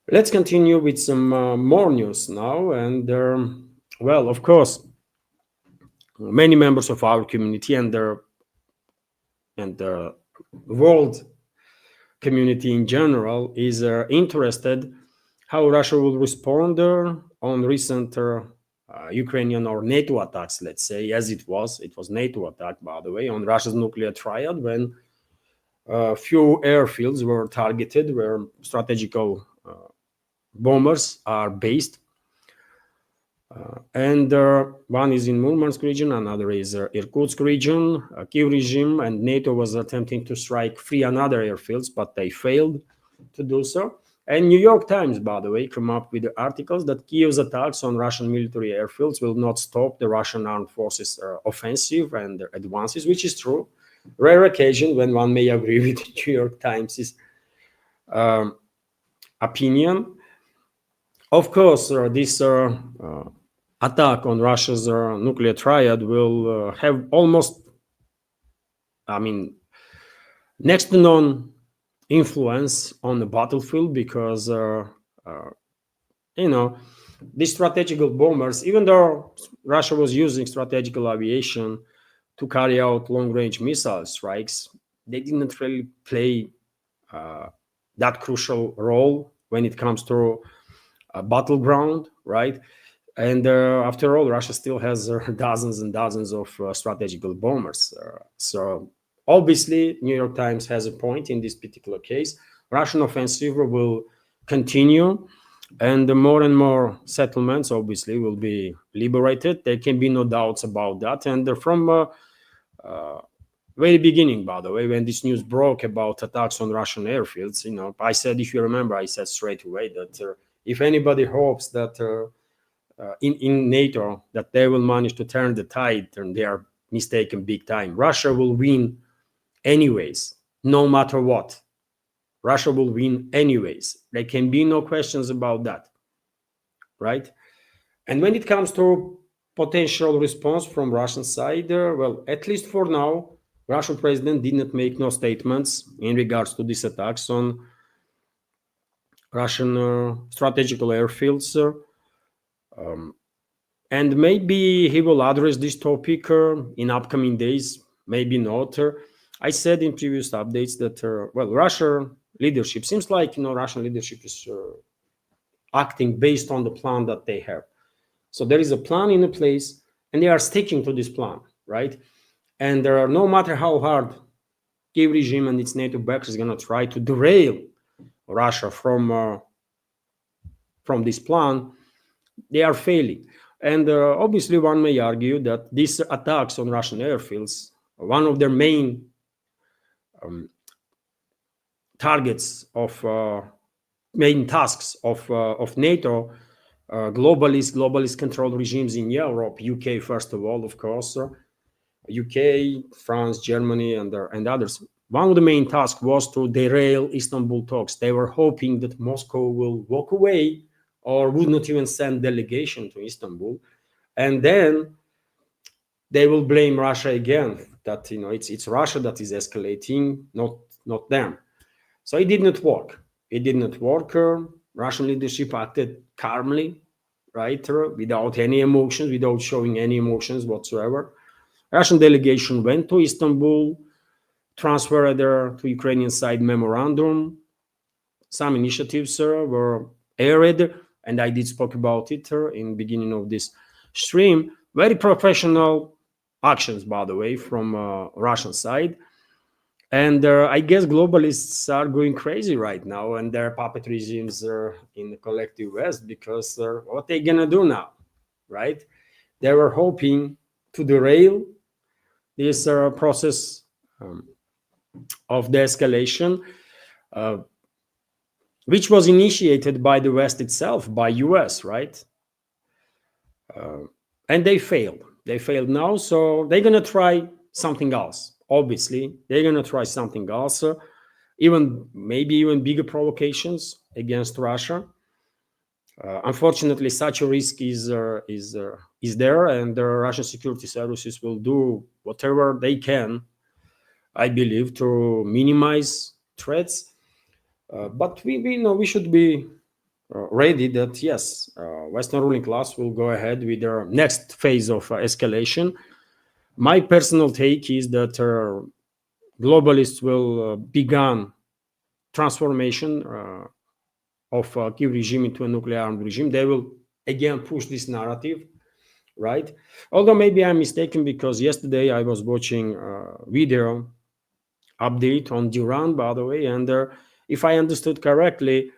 Let's continue with some more news now. And well, of course, many members of our community and the world community in general is interested how Russia will respond on recent Ukrainian or NATO attacks, let's say, as it was. It was NATO attack, by the way, on Russia's nuclear triad when a few airfields were targeted where strategical bombers are based. And one is in Murmansk region, another is Irkutsk region. Kiev regime and NATO was attempting to strike 3 another airfields, but they failed to do so. And New York Times, by the way, come up with the articles that Kiev's attacks on Russian military airfields will not stop the Russian armed forces offensive and advances, which is true. Rare occasion when one may agree with the New York Times' opinion. Of course, this attack on Russia's nuclear triad will have almost, next to none influence on the battlefield because, these strategical bombers, even though Russia was using strategical aviation to carry out long-range missile strikes, they didn't really play that crucial role when it comes to a battleground, right? And after all, Russia still has dozens and dozens of strategical bombers. So obviously, New York Times has a point in this particular case. Russian offensive will continue, and more and more settlements, obviously, will be liberated. There can be no doubts about that. And from very beginning, by the way, when this news broke about attacks on Russian airfields, I said, if you remember, I said straight away that if anybody hopes that in NATO that they will manage to turn the tide, then they are mistaken big time. Russia will win anyways, no matter what. Russia will win anyways. There can be no questions about that, right? And when it comes to potential response from Russian side, well, at least for now, Russian president did not make no statements in regards to these attacks on Russian strategical airfields. And maybe he will address this topic in upcoming days, maybe not. I said in previous updates that, well, Russian leadership seems like, Russian leadership is acting based on the plan that they have. So there is a plan in place, and they are sticking to this plan, right? And no matter how hard Kiev regime and its NATO backers is going to try to derail Russia from this plan, they are failing. And obviously, one may argue that these attacks on Russian airfields, one of their main targets of main tasks of NATO, globalist controlled regimes in Europe, UK first of all, of course, UK, France, Germany, and others. One of the main tasks was to derail Istanbul talks. They were hoping that Moscow will walk away or would not even send delegation to Istanbul, and then they will blame Russia again. That it's Russia that is escalating, not them. So it did not work. It did not work. Russian leadership acted calmly, right, without any emotions, without showing any emotions whatsoever. Russian delegation went to Istanbul, transferred there to Ukrainian side memorandum. Some initiatives were aired, and I did spoke about it in the beginning of this stream. Very professional actions, by the way, from Russian side. And I guess globalists are going crazy right now, and their puppet regimes are in the collective West, because what are they going to do now, right? They were hoping to derail this process of the escalation, which was initiated by the West itself, by US, right? And they failed. They failed now, so they're going to try something else. Obviously, they're going to try something else, maybe even bigger provocations against Russia. Unfortunately, such a risk is there, and the Russian security services will do whatever they can, I believe, to minimize threats. But we should be ready that yes, Western ruling class will go ahead with their next phase of escalation. My personal take is that globalists will begin transformation of Kiev regime into a nuclear armed regime. They will again push this narrative, right? Although maybe I'm mistaken, because yesterday I was watching a video update on Duran, by the way, and if I understood correctly,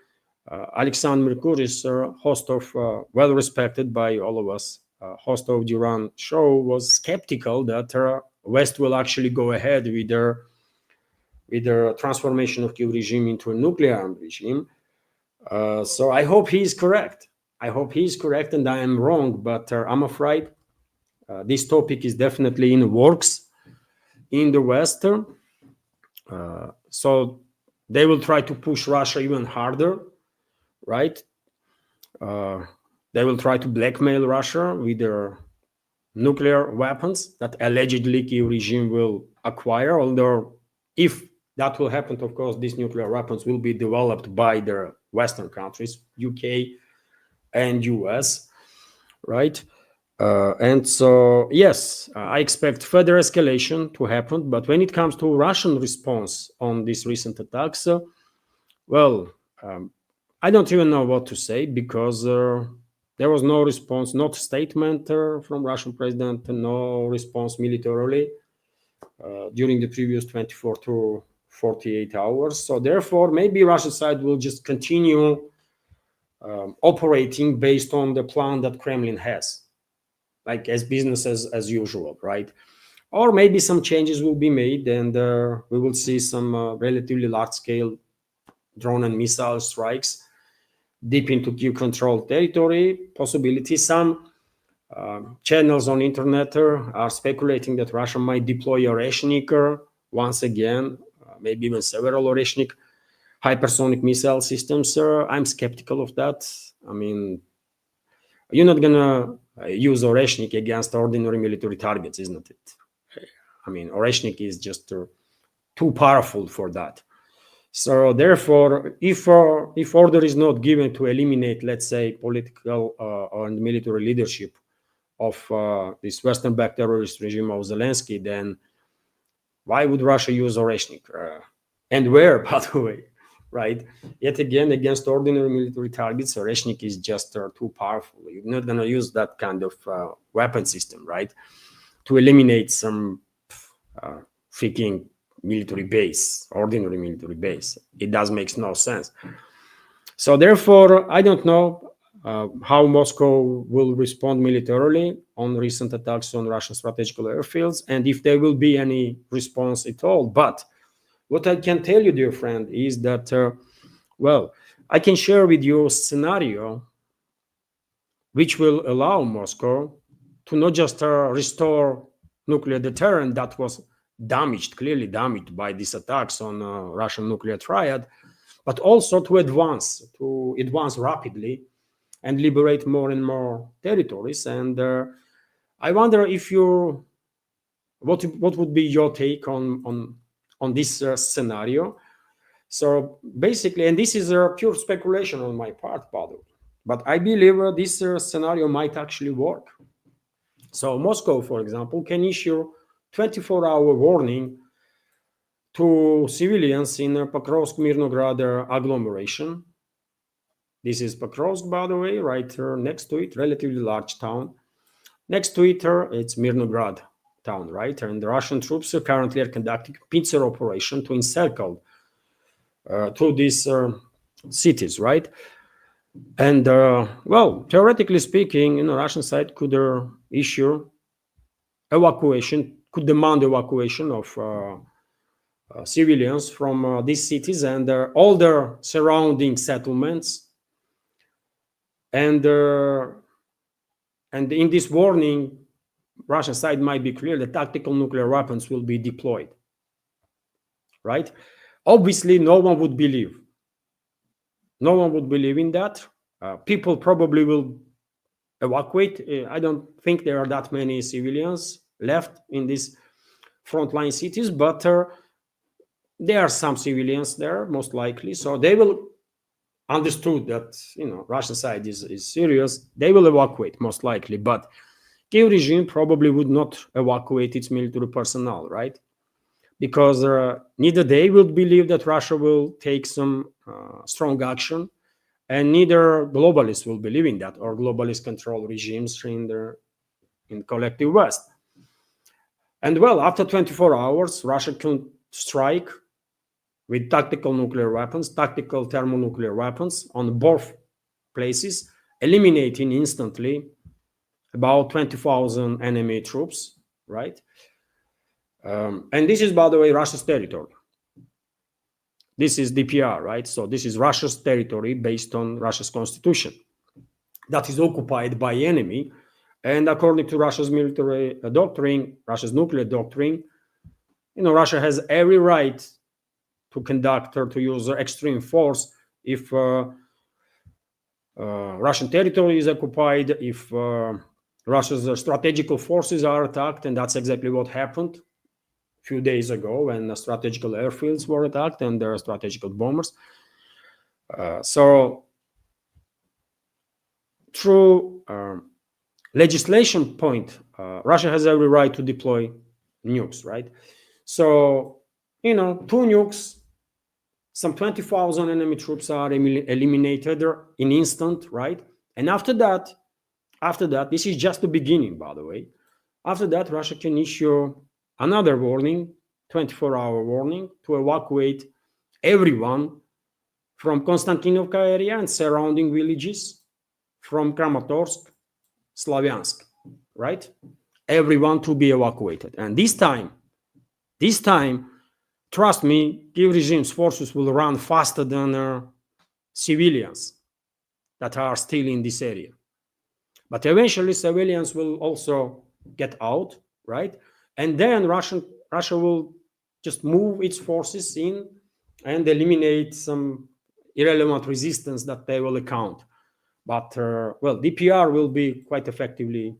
Alexander Mercuris, host of well-respected by all of us, host of Duran show, was skeptical that West will actually go ahead with their transformation of Kiev regime into a nuclear armed regime. So I hope he is correct. I hope he is correct and I am wrong, but I'm afraid this topic is definitely in the works in the West. So they will try to push Russia even harder, right? They will try to blackmail Russia with their nuclear weapons that allegedly Kiev regime will acquire. Although, if that will happen, of course, these nuclear weapons will be developed by the Western countries, UK and US, right? And so, yes, I expect further escalation to happen. But when it comes to Russian response on these recent attacks, well, I don't even know what to say, because there was no response, not statement from Russian president, no response militarily during the previous 24 to 48 hours. So therefore, maybe Russian side will just continue operating based on the plan that Kremlin has, like as business as usual, right? Or maybe some changes will be made, and we will see some relatively large-scale drone and missile strikes deep into Kiev-controlled territory. Possibility. Some channels on internet are speculating that Russia might deploy Oreshnik once again, maybe even several Oreshnik hypersonic missile systems. I'm skeptical of that. I mean, you're not gonna use Oreshnik against ordinary military targets, isn't it? I mean, Oreshnik is just too powerful for that. So therefore, if order is not given to eliminate, let's say, political and military leadership of this Western-backed terrorist regime of Zelensky, then why would Russia use Oreshnik? And where, by the way, right? Yet again, against ordinary military targets, Oreshnik is just too powerful. You're not going to use that kind of weapon system, right, to eliminate some freaking military base, ordinary military base. It does make no sense. So therefore, I don't know how Moscow will respond militarily on recent attacks on Russian strategical airfields, and if there will be any response at all. But what I can tell you, dear friend, is that, well, I can share with you a scenario which will allow Moscow to not just restore nuclear deterrent that was damaged, clearly damaged by these attacks on Russian nuclear triad, but also to advance rapidly and liberate more and more territories. And I wonder if what would be your take on this scenario? So basically, and this is a pure speculation on my part, by the way, but I believe this scenario might actually work. So Moscow, for example, can issue 24-hour warning to civilians in Pokrovsk-Mirnograd agglomeration. This is Pokrovsk, by the way, right next to it, relatively large town. Next to it, it's Mirnograd town, right? And the Russian troops currently are conducting a pincer operation to encircle through these cities, right? And well, theoretically speaking, Russian side could issue evacuation, could demand evacuation of civilians from these cities and all their surrounding settlements. And in this warning, Russian side might be clear that tactical nuclear weapons will be deployed, right? Obviously, no one would believe. No one would believe in that. People probably will evacuate. I don't think there are that many civilians left in these frontline cities, but there are some civilians there, most likely. So they will understood that Russian side is serious, they will evacuate most likely. But Kiev regime probably would not evacuate its military personnel, right? Because neither they will believe that Russia will take some strong action, and neither globalists will believe in that, or globalist control regimes in the collective West. And well, after 24 hours, Russia can strike with tactical nuclear weapons, tactical thermonuclear weapons on both places, eliminating instantly about 20,000 enemy troops, right? And this is, by the way, Russia's territory. This is DPR, right? So this is Russia's territory based on Russia's constitution that is occupied by enemy. And according to Russia's military doctrine, Russia's nuclear doctrine, Russia has every right to conduct or to use extreme force if Russian territory is occupied, if Russia's strategical forces are attacked, and that's exactly what happened a few days ago when the strategical airfields were attacked and there are strategical bombers. So through legislation point, Russia has every right to deploy nukes, right? So, 2 nukes, some 20,000 enemy troops are eliminated in instant, right? And after that, this is just the beginning, by the way. After that, Russia can issue another warning, 24-hour warning, to evacuate everyone from Konstantinovka area and surrounding villages, from Kramatorsk, Slavyansk, right? Everyone to be evacuated. And this time, trust me, Kiev regime's forces will run faster than civilians that are still in this area. But eventually, civilians will also get out, right? And then Russia will just move its forces in and eliminate some irrelevant resistance that they will account. But, DPR will be quite effectively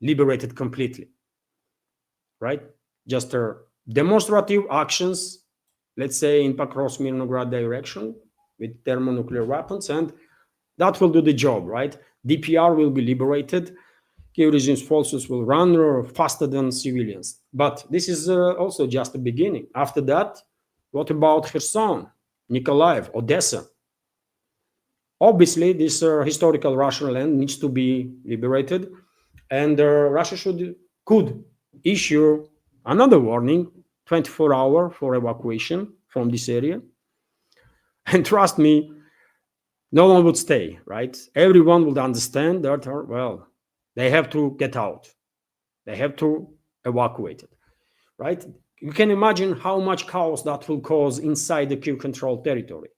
liberated completely, right? Just demonstrative actions, let's say in Pakrovsk-Mirnograd direction with thermonuclear weapons, and that will do the job, right? DPR will be liberated. Kiev regime's forces will run faster than civilians. But this is also just the beginning. After that, what about Kherson, Nikolaev, Odessa? Obviously, this historical Russian land needs to be liberated, and Russia could issue another warning, 24-hour for evacuation from this area. And trust me, no one would stay, right? Everyone would understand that, they have to get out. They have to evacuate it, right? You can imagine how much chaos that will cause inside the Kiev-controlled territory.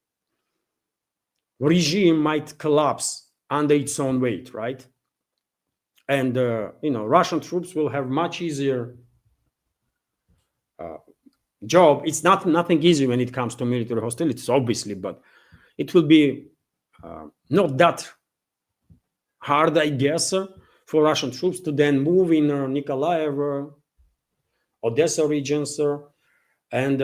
Regime might collapse under its own weight, right? And, Russian troops will have much easier job. It's nothing easy when it comes to military hostilities, obviously, but it will be not that hard, I guess, for Russian troops to then move in Nikolaev, Odessa regions, and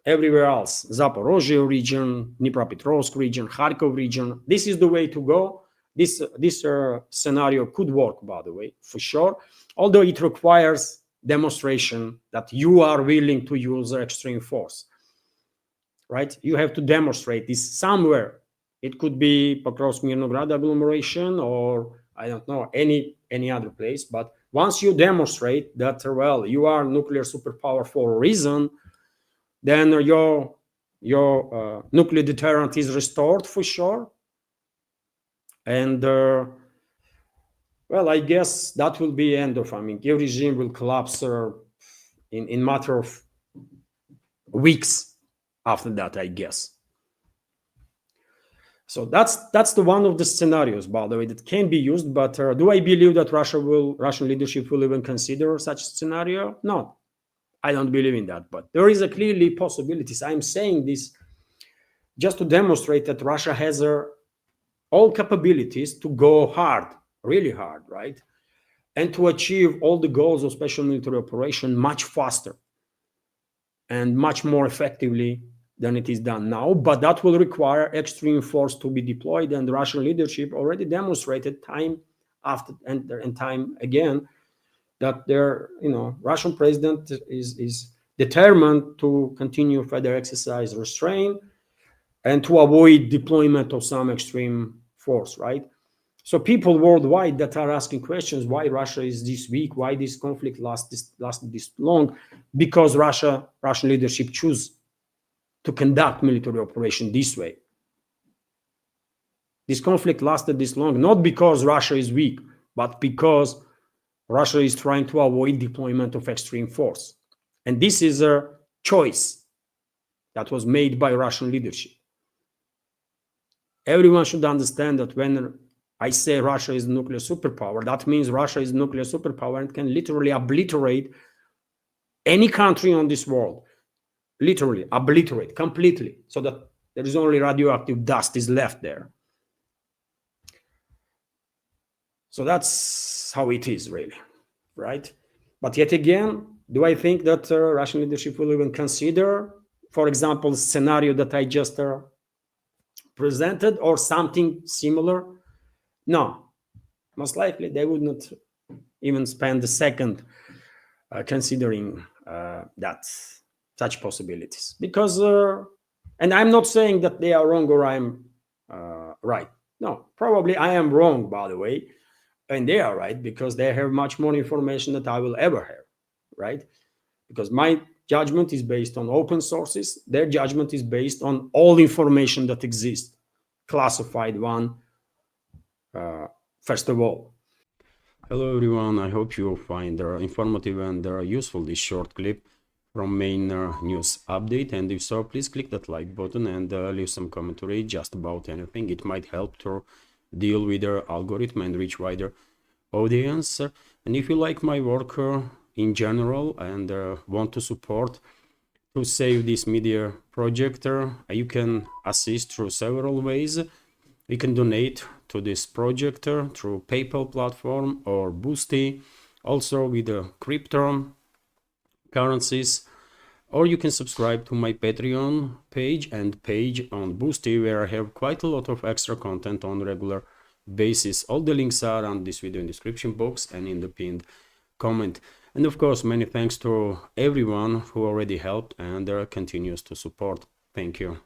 everywhere else, Zaporozhye region, Dnipropetrovsk region, Kharkov region. This is the way to go. This scenario could work, by the way, for sure, although it requires demonstration that you are willing to use extreme force, right? You have to demonstrate this somewhere. It could be Pakrovsk-Mirnograd agglomeration, or I don't know, any other place. But once you demonstrate that, you are nuclear superpower for a reason, then your nuclear deterrent is restored for sure. And I guess that will be end of. Kiev regime will collapse in matter of weeks after that, I guess. So that's the one of the scenarios, by the way, that can be used. But do I believe that Russian leadership will even consider such scenario? No, I don't believe in that. But there is a clearly possibilities. I'm saying this just to demonstrate that Russia has all capabilities to go hard, really hard, right? And to achieve all the goals of special military operation much faster and much more effectively than it is done now, but that will require extreme force to be deployed, and the Russian leadership already demonstrated time after and time again that their Russian president is determined to continue further exercise restraint and to avoid deployment of some extreme force, right? So people worldwide that are asking questions why Russia is this weak, why this conflict lasted this long, because Russian leadership choose to conduct military operation this way. This conflict lasted this long, not because Russia is weak, but because Russia is trying to avoid deployment of extreme force. And this is a choice that was made by Russian leadership. Everyone should understand that when I say Russia is a nuclear superpower, that means Russia is a nuclear superpower and can literally obliterate any country on this world. Literally obliterate completely, so that there is only radioactive dust is left there. So that's how it is, really, right? But yet again, do I think that Russian leadership will even consider, for example, the scenario that I just presented or something similar? No, most likely they would not even spend a second considering that such possibilities, because and I'm not saying that they are wrong or I'm right. No, probably I am wrong, by the way, and they are right because they have much more information than I will ever have, right? Because my judgment is based on open sources, their judgment is based on all information that exists, classified one, first of all. Hello everyone, I hope you find informative and useful this short clip from main news update, and if so, please click that like button and leave some commentary just about anything. It might help to deal with the algorithm and reach wider audience. And if you like my work in general and want to support to save this media project, you can assist through several ways. You can donate to this project through PayPal platform or Boosty, also with crypto currencies, or you can subscribe to my Patreon page and page on Boosty, where I have quite a lot of extra content on regular basis. All the links are on this video in description box and in the pinned comment. And of course, many thanks to everyone who already helped and continues to support. Thank you.